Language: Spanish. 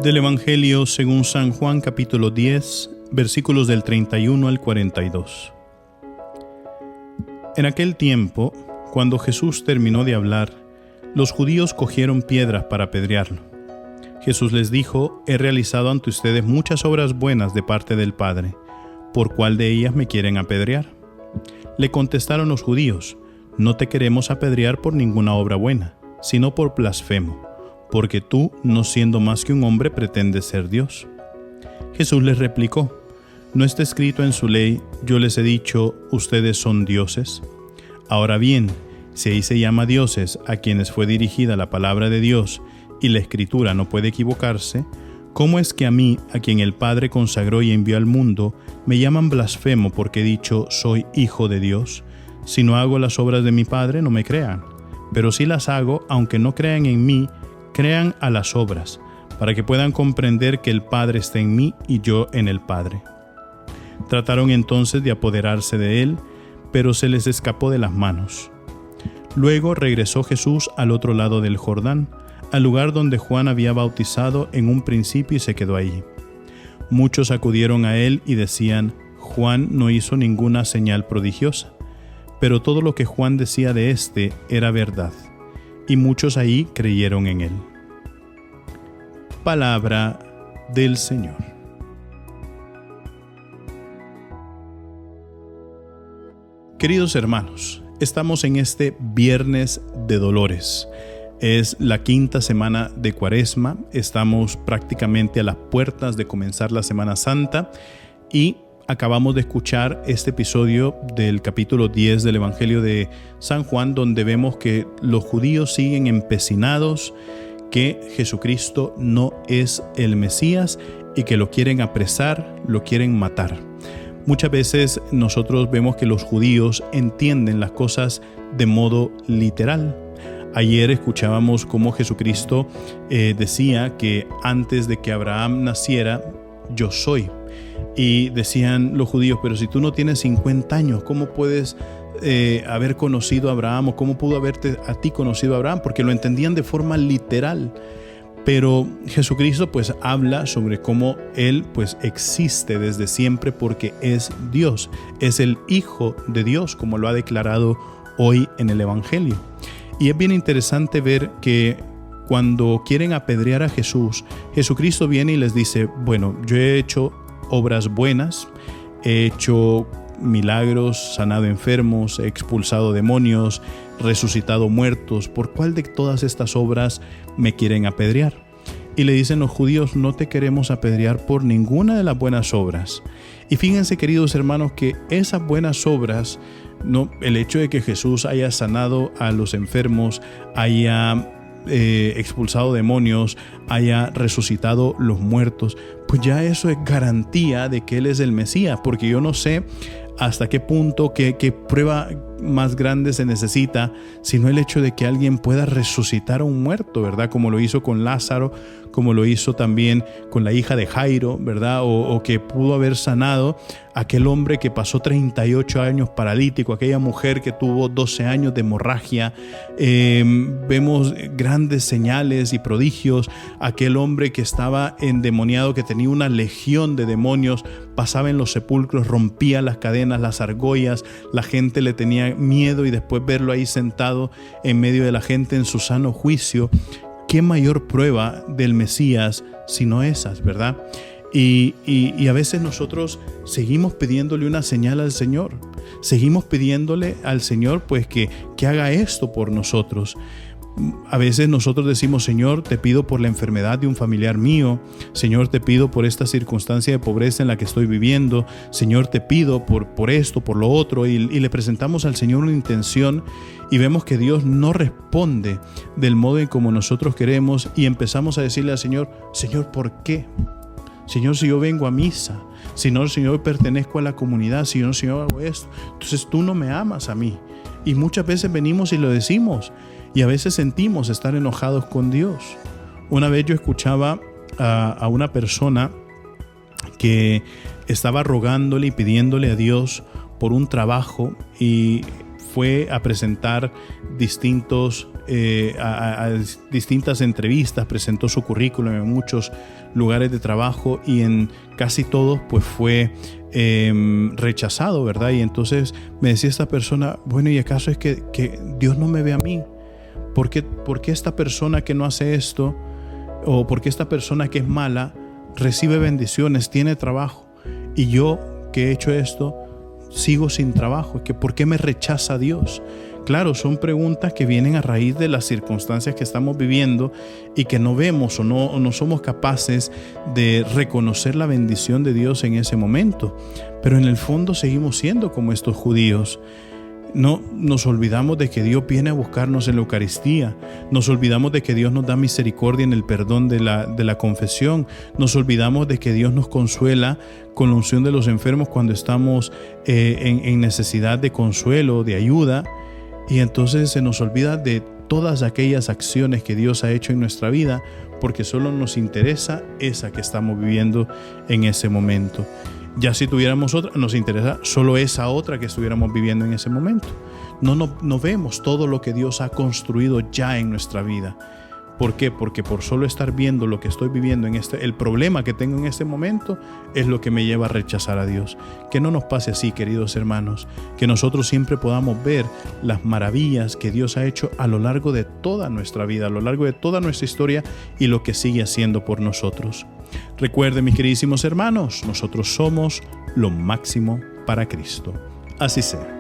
Del Evangelio según San Juan, capítulo 10, versículos del 31 al 42. En aquel tiempo, cuando Jesús terminó de hablar, los judíos cogieron piedras para apedrearlo. Jesús les dijo: he realizado ante ustedes muchas obras buenas de parte del Padre. ¿Por cuál de ellas me quieren apedrear? Le contestaron los judíos: no te queremos apedrear por ninguna obra buena, sino por blasfemo, porque tú, no siendo más que un hombre, pretendes ser Dios. Jesús les replicó: ¿no está escrito en su ley, yo les he dicho, ustedes son dioses? Ahora bien, si ahí se llama dioses a quienes fue dirigida la palabra de Dios, y la Escritura no puede equivocarse, ¿cómo es que a mí, a quien el Padre consagró y envió al mundo, me llaman blasfemo porque he dicho, soy hijo de Dios? Si no hago las obras de mi Padre, no me crean, pero si las hago, aunque no crean en mí, crean a las obras, para que puedan comprender que el Padre está en mí y yo en el Padre. Trataron entonces de apoderarse de él, pero se les escapó de las manos. Luego regresó Jesús al otro lado del Jordán, al lugar donde Juan había bautizado en un principio, y se quedó allí. Muchos acudieron a él y decían: Juan no hizo ninguna señal prodigiosa, pero todo lo que Juan decía de éste era verdad. Y muchos ahí creyeron en él. Palabra del Señor. Queridos hermanos, estamos en este Viernes de Dolores. Es la quinta semana de Cuaresma, estamos prácticamente a las puertas de comenzar la Semana Santa y acabamos de escuchar este episodio del capítulo 10 del Evangelio de San Juan, donde vemos que los judíos siguen empecinados que Jesucristo no es el Mesías y que lo quieren apresar, lo quieren matar. Muchas veces nosotros vemos que los judíos entienden las cosas de modo literal. Ayer escuchábamos cómo Jesucristo decía que antes de que Abraham naciera, yo soy. Y decían los judíos: pero si tú no tienes 50 años, ¿cómo puedes haber conocido a Abraham? ¿O cómo pudo haberte a ti conocido a Abraham? Porque lo entendían de forma literal. Pero Jesucristo pues habla sobre cómo Él pues existe desde siempre porque es Dios. Es el Hijo de Dios, como lo ha declarado hoy en el Evangelio. Y es bien interesante ver que cuando quieren apedrear a Jesús, Jesucristo viene y les dice: bueno, yo he hecho obras buenas, he hecho milagros, sanado enfermos, he expulsado demonios, resucitado muertos. ¿Por cuál de todas estas obras me quieren apedrear? Y le dicen los judíos: no te queremos apedrear por ninguna de las buenas obras. Y fíjense, queridos hermanos, que esas buenas obras, no, el hecho de que Jesús haya sanado a los enfermos, haya expulsado demonios, haya resucitado los muertos, pues ya eso es garantía de que Él es el Mesías, porque yo no sé hasta qué punto, qué prueba más grande se necesita, sino el hecho de que alguien pueda resucitar a un muerto, ¿verdad? Como lo hizo con Lázaro, como lo hizo también con la hija de Jairo, ¿verdad? O que pudo haber sanado a aquel hombre que pasó 38 años paralítico, aquella mujer que tuvo 12 años de hemorragia. Vemos grandes señales y prodigios. Aquel hombre que estaba endemoniado, que tenía una legión de demonios, pasaba en los sepulcros, rompía las cadenas, las argollas, la gente le tenía miedo, y después verlo ahí sentado en medio de la gente en su sano juicio. ¿Qué mayor prueba del Mesías sino esas, verdad? Y a veces nosotros seguimos pidiéndole una señal al Señor. Seguimos pidiéndole al Señor pues que haga esto por nosotros. A veces nosotros decimos: Señor, te pido por la enfermedad de un familiar mío. Señor, te pido por esta circunstancia de pobreza en la que estoy viviendo. Señor, te pido por esto, por lo otro. Y le presentamos al Señor una intención, y vemos que Dios no responde del modo en como nosotros queremos, y empezamos a decirle al Señor: Señor, ¿por qué? Señor, si yo vengo a misa, Señor, pertenezco a la comunidad, Señor, hago esto, entonces tú no me amas a mí. Y muchas veces venimos y lo decimos, y a veces sentimos estar enojados con Dios. Una vez yo escuchaba a una persona que estaba rogándole y pidiéndole a Dios por un trabajo, y fue a presentar distintos a distintas entrevistas, presentó su currículum en muchos lugares de trabajo y en casi todos pues fue rechazado, ¿verdad? Y entonces me decía esta persona, bueno, ¿y acaso es que Dios no me ve a mí? ¿Por qué esta persona que no hace esto, o por qué esta persona que es mala recibe bendiciones, tiene trabajo, y yo que he hecho esto sigo sin trabajo? ¿Por qué me rechaza Dios? Claro, son preguntas que vienen a raíz de las circunstancias que estamos viviendo y que no vemos o no somos capaces de reconocer la bendición de Dios en ese momento. Pero en el fondo seguimos siendo como estos judíos. No nos olvidamos de que Dios viene a buscarnos en la Eucaristía. Nos olvidamos de que Dios nos da misericordia en el perdón de la confesión. Nos olvidamos de que Dios nos consuela con la unción de los enfermos cuando estamos en necesidad de consuelo, de ayuda. Y entonces se nos olvida de todas aquellas acciones que Dios ha hecho en nuestra vida, porque solo nos interesa esa que estamos viviendo en ese momento. Ya si tuviéramos otra, nos interesa solo esa otra que estuviéramos viviendo en ese momento. No vemos todo lo que Dios ha construido ya en nuestra vida. ¿Por qué? Porque por solo estar viendo lo que estoy viviendo el problema que tengo en este momento, es lo que me lleva a rechazar a Dios. Que no nos pase así, queridos hermanos, que nosotros siempre podamos ver las maravillas que Dios ha hecho a lo largo de toda nuestra vida, a lo largo de toda nuestra historia, y lo que sigue haciendo por nosotros. Recuerden, mis queridísimos hermanos, nosotros somos lo máximo para Cristo. Así sea.